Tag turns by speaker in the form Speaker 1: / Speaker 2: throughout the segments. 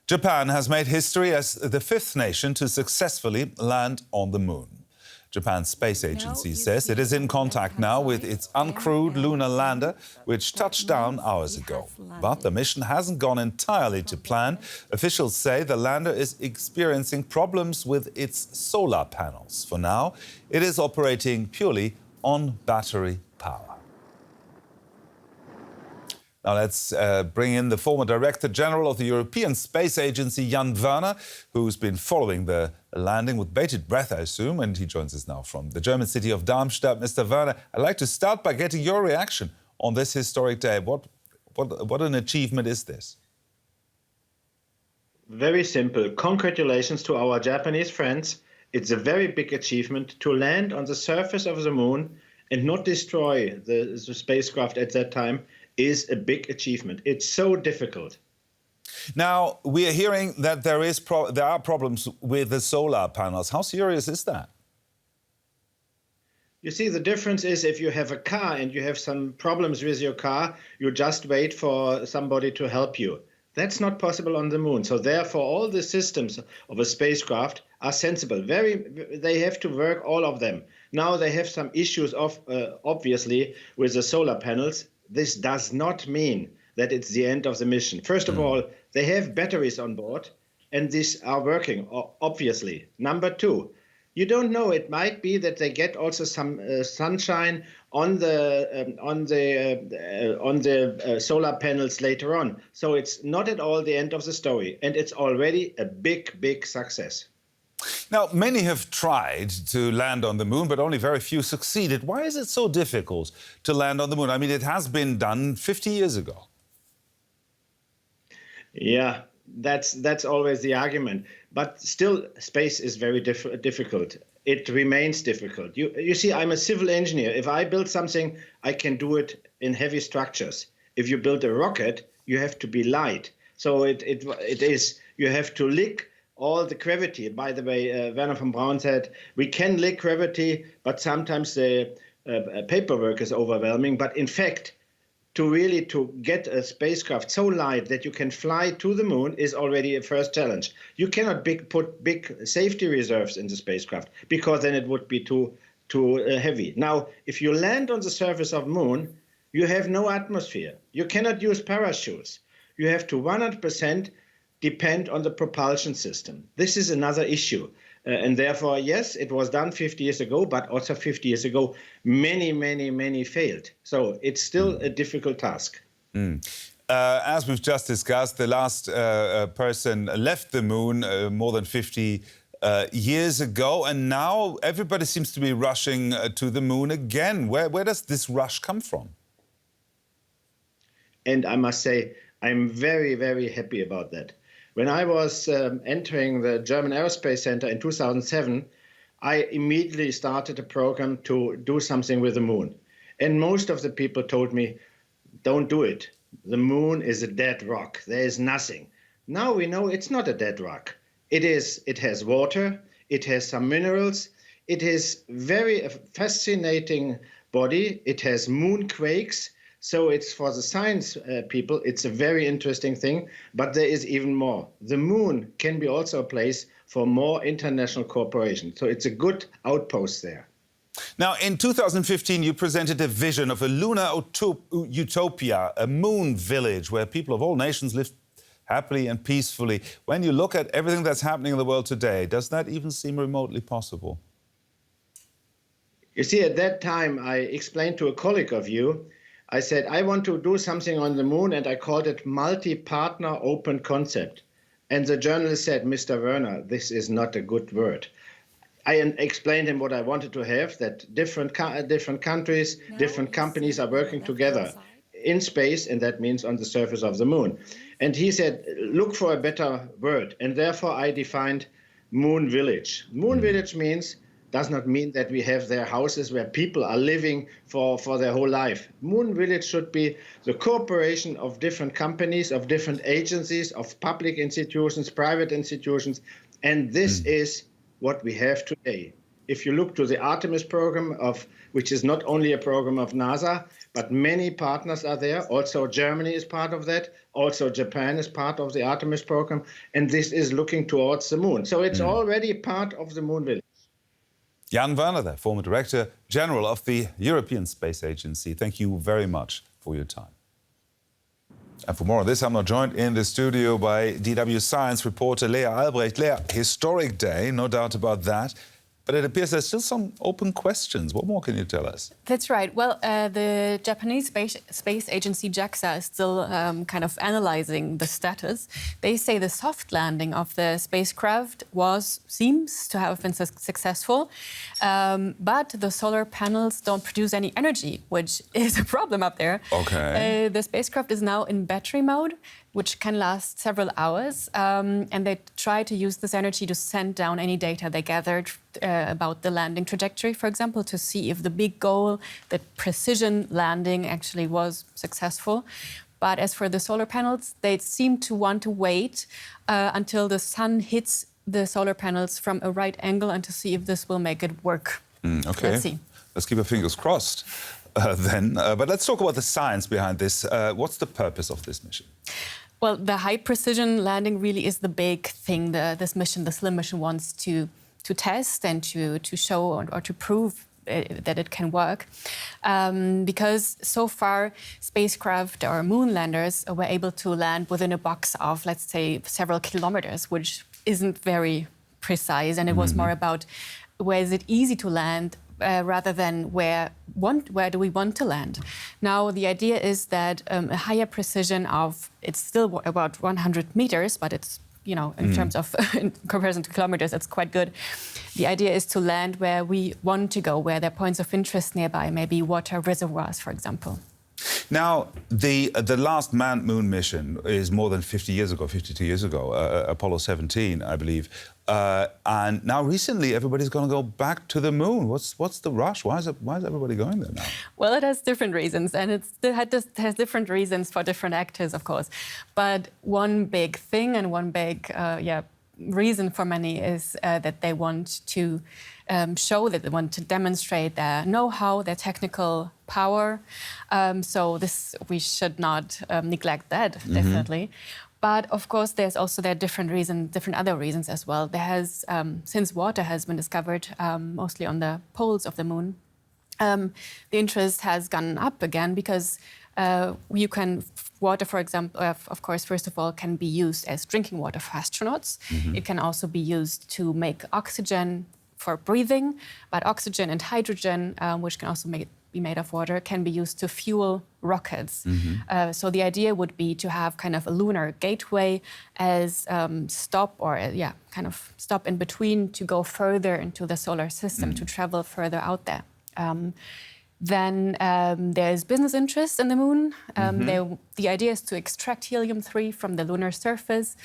Speaker 1: Japan has made history as the fifth nation to successfully land on the moon. Japan's space agency says it is in contact now with its uncrewed lunar lander, which touched down hours ago. But the mission hasn't gone entirely to plan. Officials say the lander is experiencing problems with its solar panels. For now, it is operating purely on battery power. Now let's bring in the former Director General of the European Space Agency, Jan Werner, who's been following the landing with bated breath, I assume, and he joins us now from the German city of Darmstadt. Mr. Werner, I'd like to start by getting your reaction on this historic day. What an achievement is this?
Speaker 2: Very simple. Congratulations to our Japanese friends. It's a very big achievement to land on the surface of the moon and not destroy the spacecraft at that time. Is a big achievement. It's so difficult.
Speaker 1: Now, we are hearing that there are problems with the solar panels. How serious is that?
Speaker 2: You see, the difference is if you have a car and you have some problems with your car, you just wait for somebody to help you. That's not possible on the moon. So therefore, all the systems of a spacecraft are sensible. They have to work, all of them. Now they have some issues, obviously, with the solar panels. This does not mean that it's the end of the mission. First of all, they have batteries on board, and these are working, obviously. Number two, you don't know. It might be that they get also some sunshine on the solar panels later on. So it's not at all the end of the story, and it's already a big, big success.
Speaker 1: Now, many have tried to land on the moon, but only very few succeeded. Why is it so difficult to land on the moon? I mean, it has been done 50 years ago.
Speaker 2: Yeah, that's always the argument. But still, space is very difficult. It remains difficult. You see, I'm a civil engineer. If I build something, I can do it in heavy structures. If you build a rocket, you have to be light. So you have to lick all the gravity. By the way, Werner von Braun said, we can lick gravity, but sometimes the paperwork is overwhelming. But in fact, to get a spacecraft so light that you can fly to the moon is already a first challenge. You cannot put big safety reserves in the spacecraft, because then it would be too heavy. Now, if you land on the surface of the moon, you have no atmosphere. You cannot use parachutes. You have to 100% depend on the propulsion system. This is another issue. And therefore, yes, it was done 50 years ago, but also 50 years ago, many failed. So it's still a difficult task.
Speaker 1: As we've just discussed, the last person left the moon more than 50 years ago, and now everybody seems to be rushing to the moon again. Where does this rush come from?
Speaker 2: And I must say, I'm very happy about that. When I was entering the German Aerospace Center in 2007, I immediately started a program to do something with the moon. And most of the people told me, don't do it. The moon is a dead rock. There is nothing. Now we know it's not a dead rock. It has water. It has some minerals. It is very fascinating body. It has moonquakes. So it's for the science people, it's a very interesting thing, but there is even more. The moon can be also a place for more international cooperation. So it's a good outpost there.
Speaker 1: Now, in 2015, you presented a vision of a lunar utopia, a moon village where people of all nations live happily and peacefully. When you look at everything that's happening in the world today, does that even seem remotely possible?
Speaker 2: You see, at that time, I explained to a colleague of you, I said, I want to do something on the moon, and I called it multi-partner open concept. And the journalist said, Mr. Werner, this is not a good word. I explained him what I wanted to have, that different countries, different companies are working together in space, and that means on the surface of the moon. And he said, look for a better word. And therefore, I defined moon village. Moon village does not mean that we have their houses where people are living for their whole life. Moon village should be the cooperation of different companies, of different agencies, of public institutions, private institutions. And this is what we have today. If you look to the Artemis program, which is not only a program of NASA, but many partners are there. Also, Germany is part of that. Also, Japan is part of the Artemis program. And this is looking towards the moon. So it's already part of the moon village.
Speaker 1: Jan Werner, the former Director General of the European Space Agency. Thank you very much for your time. And for more on this, I'm now joined in the studio by DW Science reporter Lea Albrecht. Lea, historic day, no doubt about that. But it appears there's still some open questions. What more can you tell us?
Speaker 3: That's right. Well, the Japanese space agency JAXA is still kind of analyzing the status. They say the soft landing of the spacecraft seems to have been successful, but the solar panels don't produce any energy, which is a problem up there.
Speaker 1: Okay.
Speaker 3: The spacecraft is now in battery mode, which can last several hours, and they try to use this energy to send down any data they gathered about the landing trajectory, for example, to see if the big goal, that precision landing, actually was successful. But as for the solar panels, they seem to want to wait until the sun hits the solar panels from a right angle and to see if this will make it work.
Speaker 1: Okay.
Speaker 3: Let's see.
Speaker 1: Let's keep our fingers crossed then. But let's talk about the science behind this. What's the purpose of this mission?
Speaker 3: Well, the high precision landing really is the big thing this mission, the SLIM mission, wants to test and to show or to prove that it can work. Because so far, spacecraft or moon landers were able to land within a box of, let's say, several kilometers, which isn't very precise. And it was more about where is it easy to land rather than where do we want to land. Now, the idea is that a higher precision of, it's still about 100 meters, but it's, you know, in terms of, in comparison to kilometers, it's quite good. The idea is to land where we want to go, where there are points of interest nearby, maybe water reservoirs, for example.
Speaker 1: Now, the last manned moon mission is more than 50 years ago, 52 years ago, Apollo 17, I believe. And now recently, everybody's going to go back to the moon. What's the rush? Why is everybody going there now?
Speaker 3: Well, it has different reasons, and it has different reasons for different actors, of course. But one big thing and one big reason for many is that they want to show, that they want to demonstrate their know-how, their technical power. So we should not neglect that, definitely. But of course, there are different other reasons as well. There has, since water has been discovered, mostly on the poles of the moon, the interest has gone up again because water, for example, of course, first of all, can be used as drinking water for astronauts. It can also be used to make oxygen for breathing, but oxygen and hydrogen, which can also be made of water, can be used to fuel rockets. So the idea would be to have kind of a lunar gateway as stop in between to go further into the solar system, to travel further out there. Then there's business interest in the moon. The idea is to extract helium-3 from the lunar surface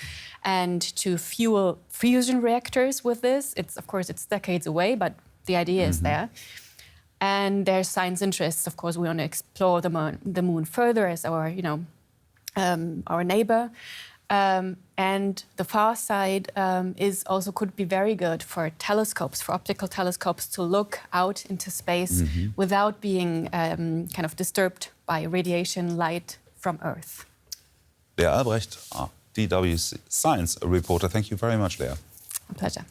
Speaker 3: and to fuel fusion reactors with this. Of course, it's decades away, but the idea is there. And there's science interests. Of course, we want to explore the moon further as our neighbor. And the far side could be very good for telescopes, for optical telescopes, to look out into space without being kind of disturbed by radiation light from Earth.
Speaker 1: Lea Albrecht, DW Science reporter. Thank you very much, Lea.
Speaker 3: A pleasure.